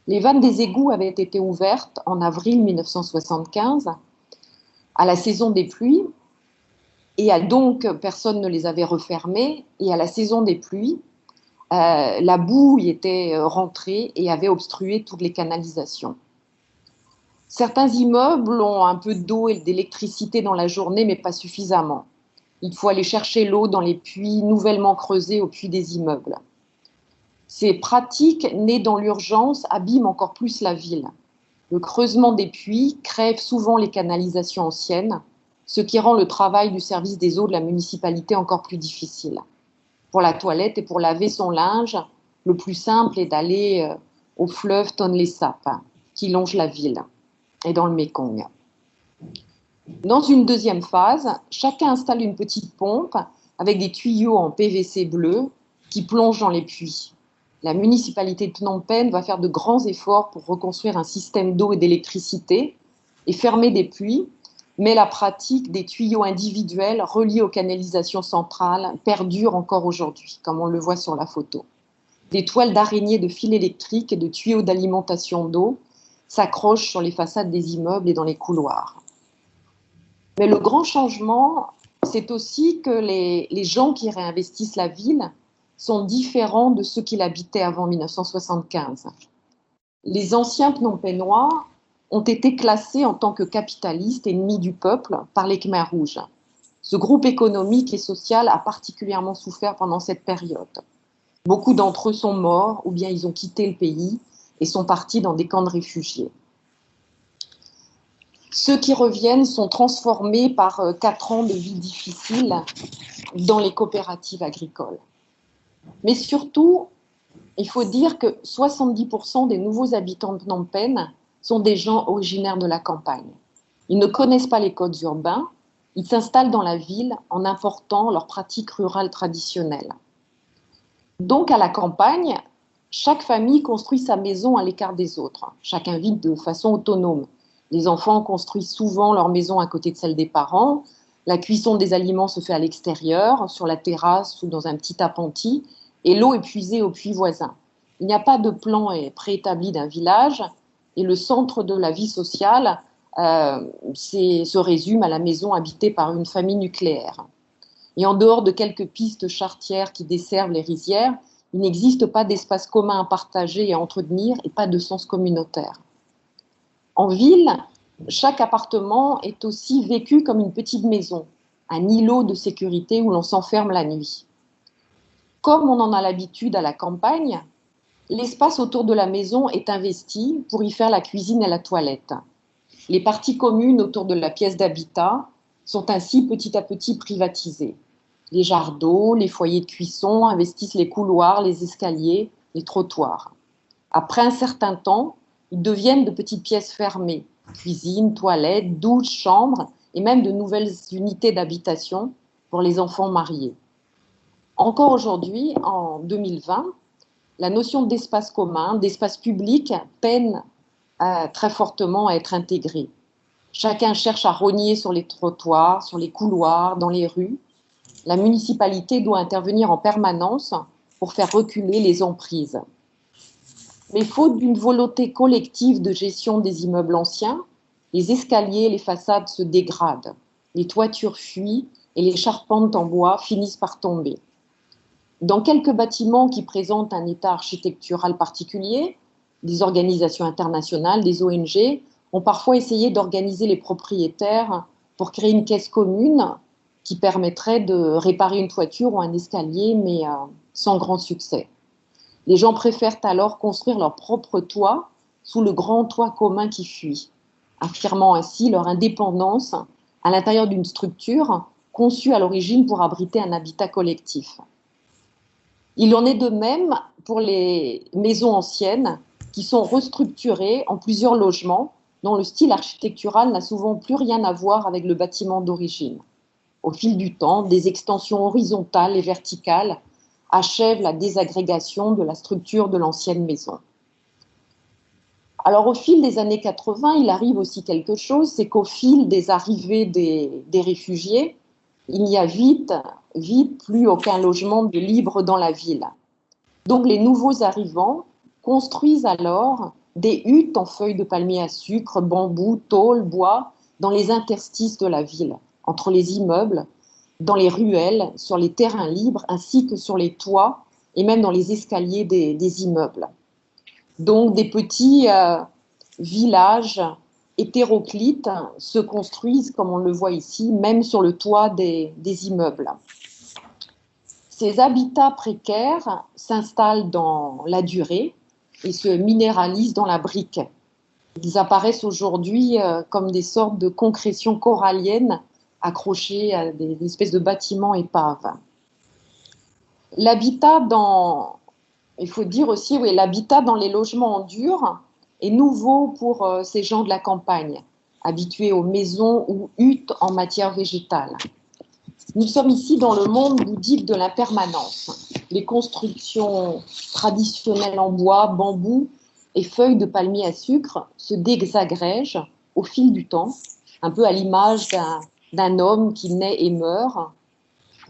Les vannes des égouts avaient été ouvertes en avril 1975, à la saison des pluies, et donc personne ne les avait refermées, et à la saison des pluies, la boue y était rentrée et avait obstrué toutes les canalisations. Certains immeubles ont un peu d'eau et d'électricité dans la journée, mais pas suffisamment. Il faut aller chercher l'eau dans les puits nouvellement creusés au puits des immeubles. Ces pratiques, nées dans l'urgence, abîment encore plus la ville. Le creusement des puits crève souvent les canalisations anciennes, ce qui rend le travail du service des eaux de la municipalité encore plus difficile. Pour la toilette et pour laver son linge, le plus simple est d'aller au fleuve Tonlé Sap, qui longe la ville, et dans le Mékong. Dans une deuxième phase, chacun installe une petite pompe avec des tuyaux en PVC bleu qui plongent dans les puits. La municipalité de Phnom Penh va faire de grands efforts pour reconstruire un système d'eau et d'électricité et fermer des puits, mais la pratique des tuyaux individuels reliés aux canalisations centrales perdure encore aujourd'hui, comme on le voit sur la photo. Des toiles d'araignées de fils électriques et de tuyaux d'alimentation d'eau s'accrochent sur les façades des immeubles et dans les couloirs. Mais le grand changement, c'est aussi que les gens qui réinvestissent la ville sont différents de ceux qui l'habitaient avant 1975. Les anciens Phnom-Pénois ont été classés en tant que capitalistes ennemis du peuple par les Khmers rouges. Ce groupe économique et social a particulièrement souffert pendant cette période. Beaucoup d'entre eux sont morts ou bien ils ont quitté le pays et sont partis dans des camps de réfugiés. Ceux qui reviennent sont transformés par 4 ans de vie difficile dans les coopératives agricoles. Mais surtout, il faut dire que 70% des nouveaux habitants de Phnom Penh sont des gens originaires de la campagne. Ils ne connaissent pas les codes urbains, ils s'installent dans la ville en important leurs pratiques rurales traditionnelles. Donc à la campagne, chaque famille construit sa maison à l'écart des autres. Chacun vit de façon autonome. Les enfants construisent souvent leur maison à côté de celle des parents. La cuisson des aliments se fait à l'extérieur, sur la terrasse ou dans un petit appentis, et l'eau est puisée au puits voisin. Il n'y a pas de plan préétabli d'un village, et le centre de la vie sociale se résume à la maison habitée par une famille nucléaire. Et en dehors de quelques pistes charretières qui desservent les rizières, il n'existe pas d'espace commun à partager et à entretenir et pas de sens communautaire. En ville, chaque appartement est aussi vécu comme une petite maison, un îlot de sécurité où l'on s'enferme la nuit. Comme on en a l'habitude à la campagne, l'espace autour de la maison est investi pour y faire la cuisine et la toilette. Les parties communes autour de la pièce d'habitat sont ainsi petit à petit privatisées. Les jarres d'eau, les foyers de cuisson investissent les couloirs, les escaliers, les trottoirs. Après un certain temps, ils deviennent de petites pièces fermées, cuisine, toilette, douche, chambre et même de nouvelles unités d'habitation pour les enfants mariés. Encore aujourd'hui, en 2020, la notion d'espace commun, d'espace public peine très fortement à être intégrée. Chacun cherche à rogner sur les trottoirs, sur les couloirs, dans les rues. La municipalité doit intervenir en permanence pour faire reculer les emprises. Mais faute d'une volonté collective de gestion des immeubles anciens, les escaliers et les façades se dégradent, les toitures fuient et les charpentes en bois finissent par tomber. Dans quelques bâtiments qui présentent un état architectural particulier, des organisations internationales, des ONG, ont parfois essayé d'organiser les propriétaires pour créer une caisse commune qui permettrait de réparer une toiture ou un escalier, mais sans grand succès. Les gens préfèrent alors construire leur propre toit sous le grand toit commun qui fuit, affirmant ainsi leur indépendance à l'intérieur d'une structure conçus à l'origine pour abriter un habitat collectif. Il en est de même pour les maisons anciennes qui sont restructurées en plusieurs logements dont le style architectural n'a souvent plus rien à voir avec le bâtiment d'origine. Au fil du temps, des extensions horizontales et verticales achèvent la désagrégation de la structure de l'ancienne maison. Alors au fil des années 80, il arrive aussi quelque chose, c'est qu'au fil des arrivées des réfugiés, il n'y a vite plus aucun logement de libre dans la ville. Donc les nouveaux arrivants construisent alors des huttes en feuilles de palmier à sucre, bambou, tôle, bois, dans les interstices de la ville, entre les immeubles, dans les ruelles, sur les terrains libres, ainsi que sur les toits et même dans les escaliers des immeubles. Donc des petits villages hétéroclites se construisent, comme on le voit ici, même sur le toit des immeubles. Ces habitats précaires s'installent dans la durée et se minéralisent dans la brique. Ils apparaissent aujourd'hui comme des sortes de concrétions coralliennes accrochées à des espèces de bâtiments épaves. Il faut dire aussi, oui, l'habitat dans les logements en dur est nouveau pour ces gens de la campagne, habitués aux maisons ou huttes en matière végétale. Nous sommes ici dans le monde bouddhique de l'impermanence. Les constructions traditionnelles en bois, bambou et feuilles de palmier à sucre se désagrègent au fil du temps, un peu à l'image d'un homme qui naît et meurt.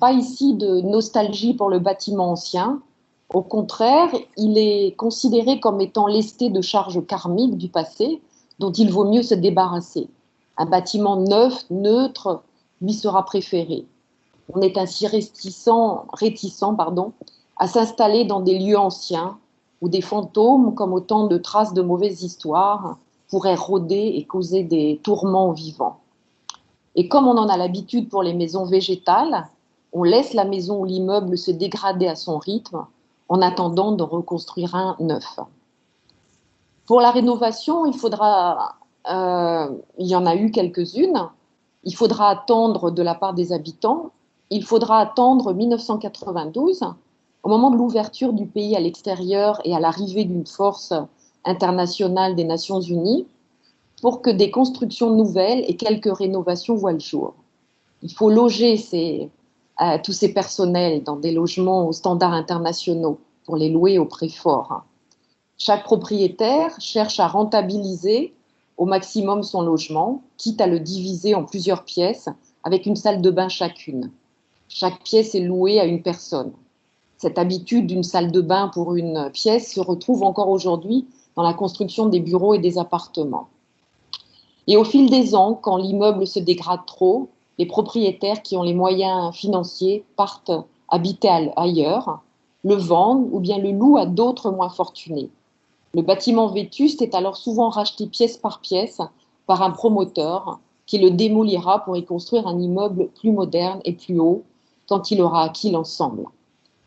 Pas ici de nostalgie pour le bâtiment ancien. Au contraire, il est considéré comme étant lesté de charges karmiques du passé dont il vaut mieux se débarrasser. Un bâtiment neuf, neutre, lui sera préféré. On est ainsi réticent à s'installer dans des lieux anciens où des fantômes, comme autant de traces de mauvaises histoires, pourraient rôder et causer des tourments aux vivants. Et comme on en a l'habitude pour les maisons végétales, on laisse la maison ou l'immeuble se dégrader à son rythme en attendant de reconstruire un neuf. Pour la rénovation, il y en a eu quelques-unes. Il faudra attendre de la part des habitants. Il faudra attendre 1992, au moment de l'ouverture du pays à l'extérieur et à l'arrivée d'une force internationale des Nations Unies, pour que des constructions nouvelles et quelques rénovations voient le jour. Il faut loger tous ces personnels dans des logements aux standards internationaux pour les louer au prix fort. Chaque propriétaire cherche à rentabiliser au maximum son logement, quitte à le diviser en plusieurs pièces avec une salle de bain chacune. Chaque pièce est louée à une personne. Cette habitude d'une salle de bain pour une pièce se retrouve encore aujourd'hui dans la construction des bureaux et des appartements. Et au fil des ans, quand l'immeuble se dégrade trop, les propriétaires qui ont les moyens financiers partent habiter ailleurs, le vendent ou bien le louent à d'autres moins fortunés. Le bâtiment vétuste est alors souvent racheté pièce par pièce par un promoteur qui le démolira pour y construire un immeuble plus moderne et plus haut quand il aura acquis l'ensemble.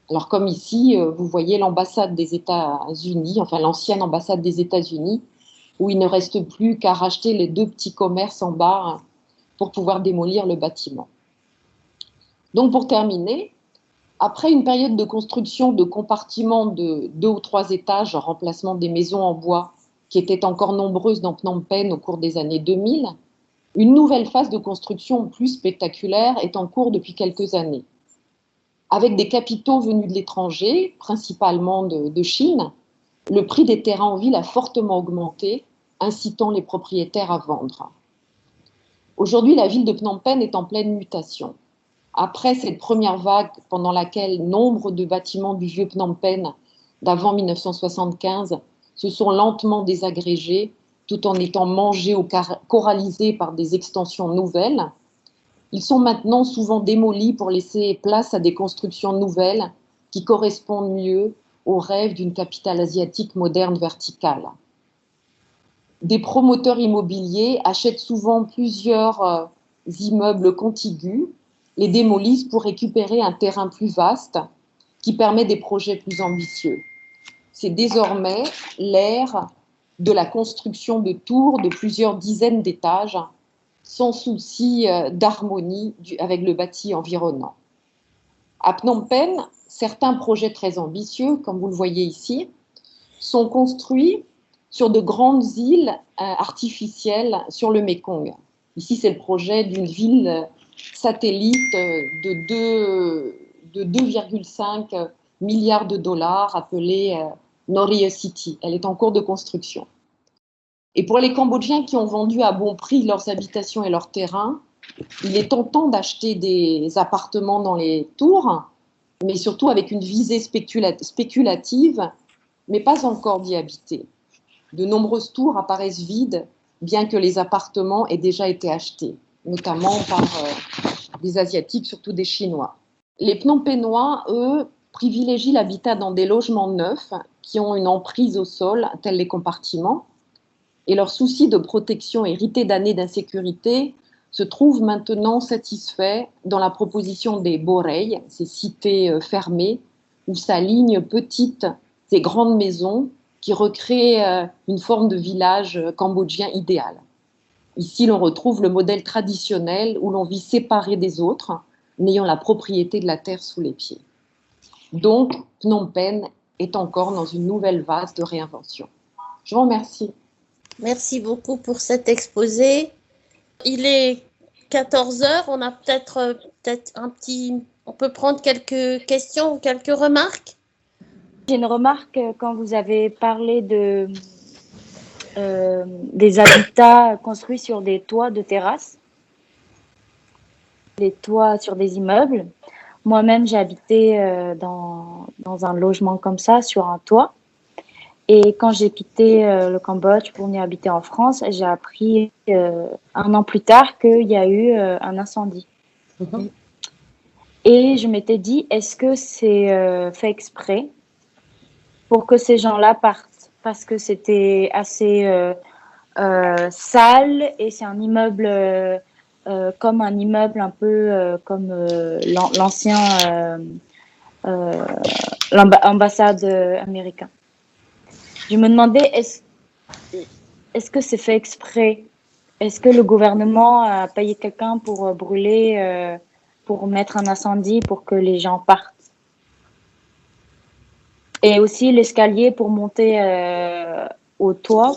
Alors comme ici, vous voyez l'ambassade des États-Unis, enfin l'ancienne ambassade des États-Unis, où il ne reste plus qu'à racheter les 2 petits commerces en bas pour pouvoir démolir le bâtiment. Donc pour terminer, après une période de construction de compartiments de 2 ou 3 étages en remplacement des maisons en bois qui étaient encore nombreuses dans Phnom Penh au cours des années 2000, une nouvelle phase de construction plus spectaculaire est en cours depuis quelques années. Avec des capitaux venus de l'étranger, principalement de Chine, le prix des terrains en ville a fortement augmenté, incitant les propriétaires à vendre. Aujourd'hui, la ville de Phnom Penh est en pleine mutation. Après cette première vague pendant laquelle nombre de bâtiments du vieux Phnom Penh d'avant 1975 se sont lentement désagrégés tout en étant mangés ou coralisés par des extensions nouvelles, ils sont maintenant souvent démolis pour laisser place à des constructions nouvelles qui correspondent mieux au rêve d'une capitale asiatique moderne verticale. Des promoteurs immobiliers achètent souvent plusieurs immeubles contigus, les démolissent pour récupérer un terrain plus vaste qui permet des projets plus ambitieux. C'est désormais l'ère de la construction de tours de plusieurs dizaines d'étages sans souci d'harmonie avec le bâti environnant. À Phnom Penh, certains projets très ambitieux, comme vous le voyez ici, sont construits sur de grandes îles artificielles sur le Mékong. Ici, c'est le projet d'une ville satellite de 2,5 milliards de dollars appelée Noria City. Elle est en cours de construction. Et pour les Cambodgiens qui ont vendu à bon prix leurs habitations et leurs terrains, il est tentant d'acheter des appartements dans les tours, mais surtout avec une visée spéculative, mais pas encore d'y habiter. De nombreuses tours apparaissent vides, bien que les appartements aient déjà été achetés, notamment par des Asiatiques, surtout des Chinois. Les Phnom Penhois, eux, privilégient l'habitat dans des logements neufs qui ont une emprise au sol, tels les compartiments, et leur souci de protection hérité d'années d'insécurité se trouve maintenant satisfait dans la proposition des Borei, ces cités fermées, où s'alignent petites et grandes maisons qui recréent une forme de village cambodgien idéal. Ici, l'on retrouve le modèle traditionnel où l'on vit séparé des autres, n'ayant la propriété de la terre sous les pieds. Donc, Phnom Penh est encore dans une nouvelle phase de réinvention. Je vous remercie. Merci beaucoup pour cet exposé. Il est 14 heures, on a peut-être on peut prendre quelques questions ou quelques remarques. J'ai une remarque quand vous avez parlé des habitats construits sur des toits de terrasse, des toits sur des immeubles. Moi-même, j'ai habité dans un logement comme ça, sur un toit. Et quand j'ai quitté le Cambodge pour venir habiter en France, j'ai appris 1 an plus tard qu'il y a eu un incendie. Mm-hmm. Et je m'étais dit, est-ce que c'est fait exprès pour que ces gens-là partent? Parce que c'était assez sale et c'est un immeuble comme un immeuble un peu comme l'ancien l'ambassade américaine. Je me demandais, est-ce que c'est fait exprès? Est-ce que le gouvernement a payé quelqu'un pour brûler, pour mettre un incendie, pour que les gens partent? Et aussi l'escalier pour monter au toit,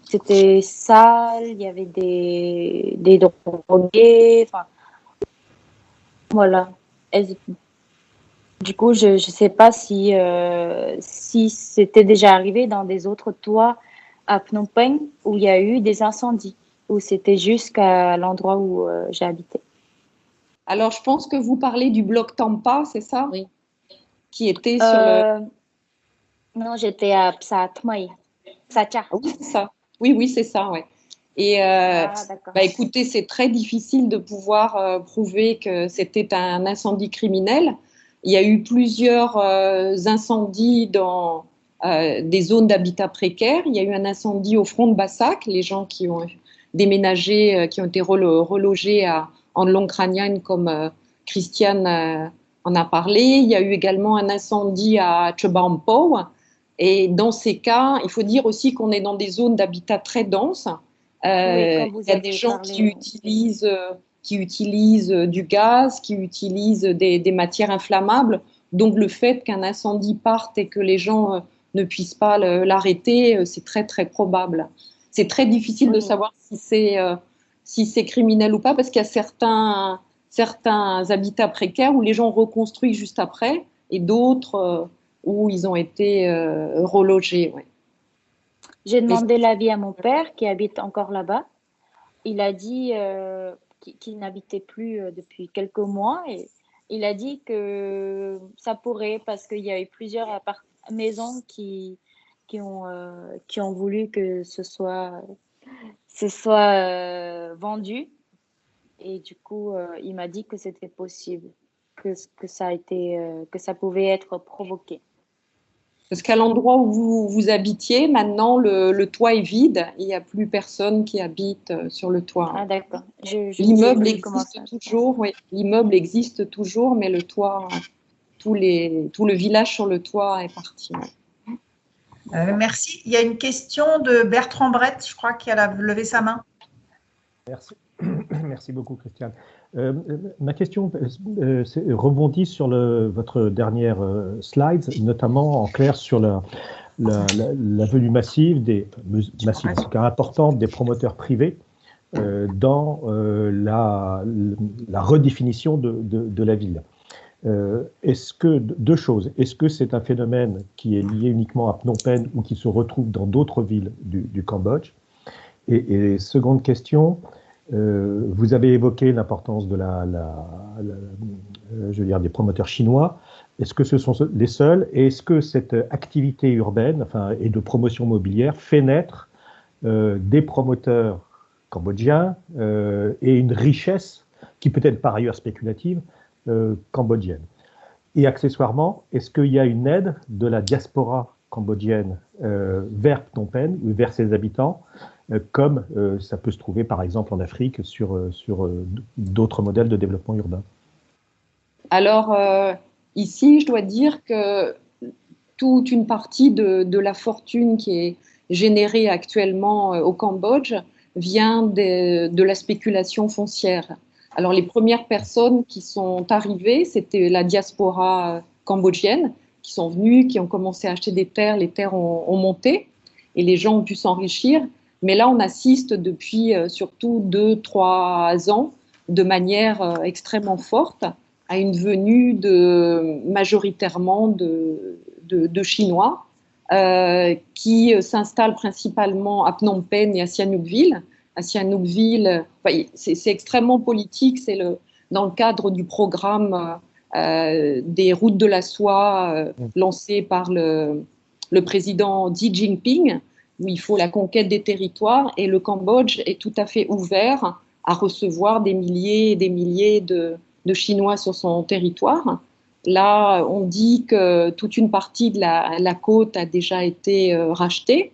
c'était sale, il y avait des drogués, enfin, voilà. Du coup, je ne sais pas si c'était déjà arrivé dans des autres toits à Phnom Penh où il y a eu des incendies, ou c'était jusqu'à l'endroit où j'ai habité. Alors, je pense que vous parlez du bloc Tampa, c'est ça? Oui. Qui était sur le... Non, j'étais à Psa Thmai. Psacha. Oui, c'est ça. Oui, c'est ça, ouais. Et écoutez, c'est très difficile de pouvoir prouver que c'était un incendie criminel. Il y a eu plusieurs incendies dans des zones d'habitat précaire. Il y a eu un incendie au front de Bassac, les gens qui ont déménagé, qui ont été relogés en Long Kranian, comme Christiane en a parlé. Il y a eu également un incendie à Chebampo. Et dans ces cas, il faut dire aussi qu'on est dans des zones d'habitat très denses. Oui, il y a des gens qui utilisent du gaz, qui utilisent des matières inflammables. Donc, le fait qu'un incendie parte et que les gens ne puissent pas l'arrêter, c'est très, très probable. C'est très difficile de savoir si c'est criminel ou pas, parce qu'il y a certains habitats précaires où les gens reconstruisent juste après et d'autres où ils ont été relogés. Ouais. J'ai demandé l'avis à mon père qui habite encore là-bas. Il a dit qu'il n'habitait plus depuis quelques mois et il a dit que ça pourrait parce qu'il y a eu plusieurs maisons qui ont voulu que ce soit vendu et du coup il m'a dit que c'était possible, que ça pouvait être provoqué. Parce qu'à l'endroit où vous habitiez, maintenant, le toit est vide. Il n'y a plus personne qui habite sur le toit. Ah, d'accord. L'immeuble existe toujours. Oui, l'immeuble existe toujours, mais le toit, tout le village sur le toit est parti. Merci. Il y a une question de Bertrand Brett, je crois, qui a levé sa main. Merci. Merci beaucoup, Christiane. Ma question rebondit sur votre dernière slide, notamment en clair sur la venue massive, en tout cas importante, des promoteurs privés dans la redéfinition de la ville. Deux choses. Est-ce que c'est un phénomène qui est lié uniquement à Phnom Penh ou qui se retrouve dans d'autres villes du Cambodge? Et seconde question, vous avez évoqué l'importance de je veux dire, des promoteurs chinois. Est-ce que ce sont les seuls? Et est-ce que cette activité urbaine et de promotion immobilière fait naître des promoteurs cambodgiens et une richesse qui peut être par ailleurs spéculative cambodgienne? Et accessoirement, est-ce qu'il y a une aide de la diaspora cambodgienne vers Phnom Penh ou vers ses habitants, comme ça peut se trouver par exemple en Afrique sur d'autres modèles de développement urbain? Alors, ici, je dois dire que toute une partie de la fortune qui est générée actuellement au Cambodge vient de la spéculation foncière. Alors, les premières personnes qui sont arrivées, c'était la diaspora cambodgienne, qui sont venues, qui ont commencé à acheter des terres, les terres ont monté et les gens ont pu s'enrichir. Mais là, on assiste depuis surtout 2-3 ans de manière extrêmement forte à une venue majoritairement de Chinois qui s'installent principalement à Phnom Penh et à Sihanoukville. À Sihanoukville, c'est extrêmement politique, c'est dans le cadre du programme des routes de la soie lancé par le président Xi Jinping, où il faut la conquête des territoires, et le Cambodge est tout à fait ouvert à recevoir des milliers et des milliers de Chinois sur son territoire. Là, on dit que toute une partie de la côte a déjà été rachetée.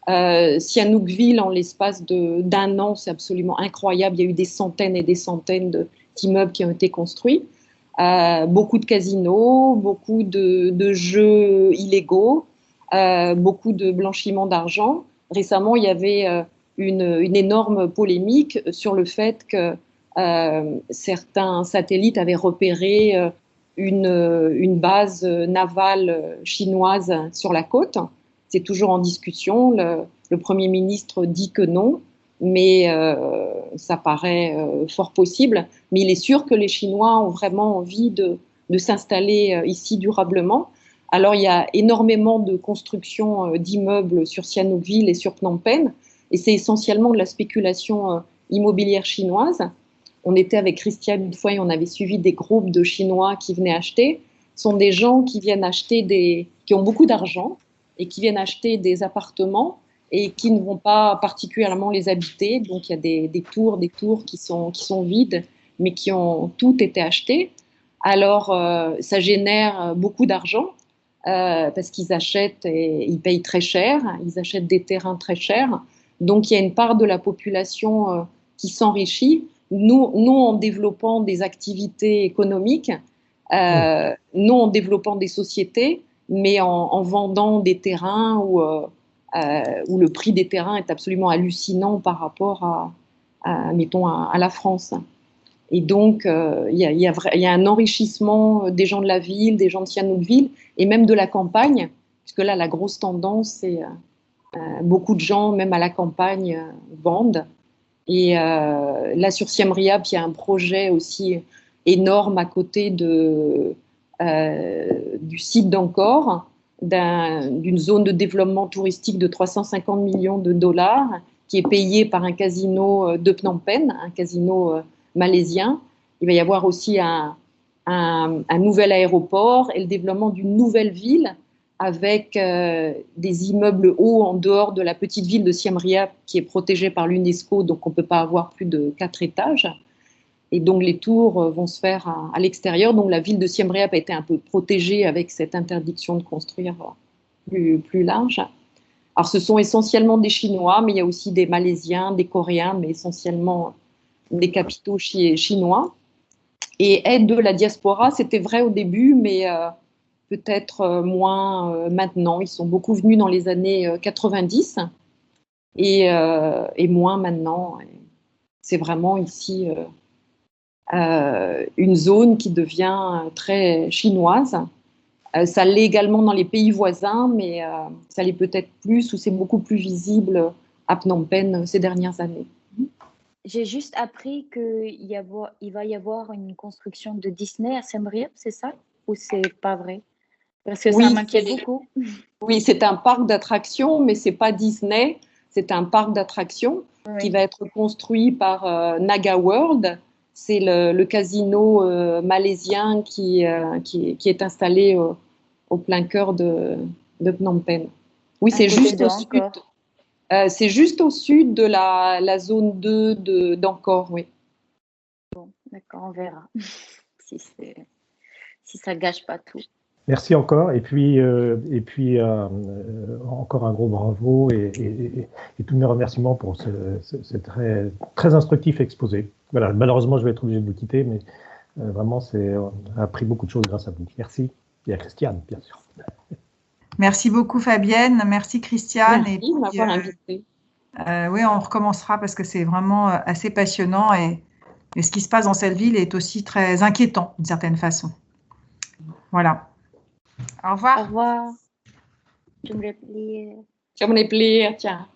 Sihanoukville, en l'espace d'un an, c'est absolument incroyable. Il y a eu des centaines et des centaines d'immeubles qui ont été construits. Beaucoup de casinos, beaucoup de jeux illégaux, beaucoup de blanchiment d'argent. Récemment, il y avait une énorme polémique sur le fait que certains satellites avaient repéré une base navale chinoise sur la côte. C'est toujours en discussion. Le Premier ministre dit que non, mais ça paraît fort possible. Mais il est sûr que les Chinois ont vraiment envie de s'installer ici durablement. Alors, il y a énormément de construction d'immeubles sur Sihanoukville et sur Phnom Penh, et c'est essentiellement de la spéculation immobilière chinoise. On était avec Christiane une fois et on avait suivi des groupes de Chinois qui venaient acheter. Ce sont des gens qui viennent acheter qui ont beaucoup d'argent et qui viennent acheter des appartements et qui ne vont pas particulièrement les habiter. Donc, il y a des tours qui sont vides, mais qui ont toutes été achetées. Alors, ça génère beaucoup d'argent parce qu'ils achètent et ils payent très cher. Ils achètent des terrains très chers. Donc, il y a une part de la population qui s'enrichit. Nous, en développant des activités économiques, nous, en développant des sociétés, mais en vendant des terrains où le prix des terrains est absolument hallucinant par rapport mettons, à la France. Et donc, il y a un enrichissement des gens de la ville, des gens de Sihanoukville, et même de la campagne, puisque là, la grosse tendance, c'est beaucoup de gens, même à la campagne, vendent. Et là, sur Siem Reap, il y a un projet aussi énorme à côté du site d'Angkor, d'une zone de développement touristique de 350 millions de dollars, qui est payée par un casino de Phnom Penh, un casino malaisien. Il va y avoir aussi un nouvel aéroport et le développement d'une nouvelle ville avec des immeubles hauts en dehors de la petite ville de Siem Reap qui est protégée par l'UNESCO, donc on ne peut pas avoir plus de 4 étages. Et donc les tours vont se faire à l'extérieur. Donc la ville de Siem Reap a été un peu protégée avec cette interdiction de construire plus large. Alors ce sont essentiellement des Chinois, mais il y a aussi des Malaisiens, des Coréens, mais essentiellement des capitaux chinois. Et aide de la diaspora, c'était vrai au début, mais peut-être moins maintenant. Ils sont beaucoup venus dans les années 90 et moins maintenant. c'est vraiment ici une zone qui devient très chinoise. Ça l'est également dans les pays voisins, mais ça l'est peut-être plus, ou c'est beaucoup plus visible à Phnom Penh ces dernières années. J'ai juste appris qu'il va y avoir une construction de Disney à Siem Reap, c'est ça? Ou c'est pas vrai? Parce que ça m'inquiète beaucoup. Oui, c'est un parc d'attractions, mais c'est pas Disney. C'est un parc d'attractions qui va être construit par Naga World. C'est le casino malaisien qui est installé au plein cœur de Phnom Penh. Oui, c'est juste au sud. C'est juste au sud de la zone 2 d'Angkor, oui. Bon, d'accord, on verra si ça gâche pas tout. Merci encore, et puis encore un gros bravo et tous mes remerciements pour ce très, très instructif exposé. Voilà, malheureusement, je vais être obligé de vous quitter, mais vraiment, on a appris beaucoup de choses grâce à vous. Merci, et à Christiane, bien sûr. Merci beaucoup, Fabienne. Merci, Christiane. Merci de m'avoir invitée. Oui, on recommencera parce que c'est vraiment assez passionnant et ce qui se passe dans cette ville est aussi très inquiétant d'une certaine façon. Voilà. Au revoir. Au revoir. Chum Rep Lia. Chum Rep Lia. Ciao.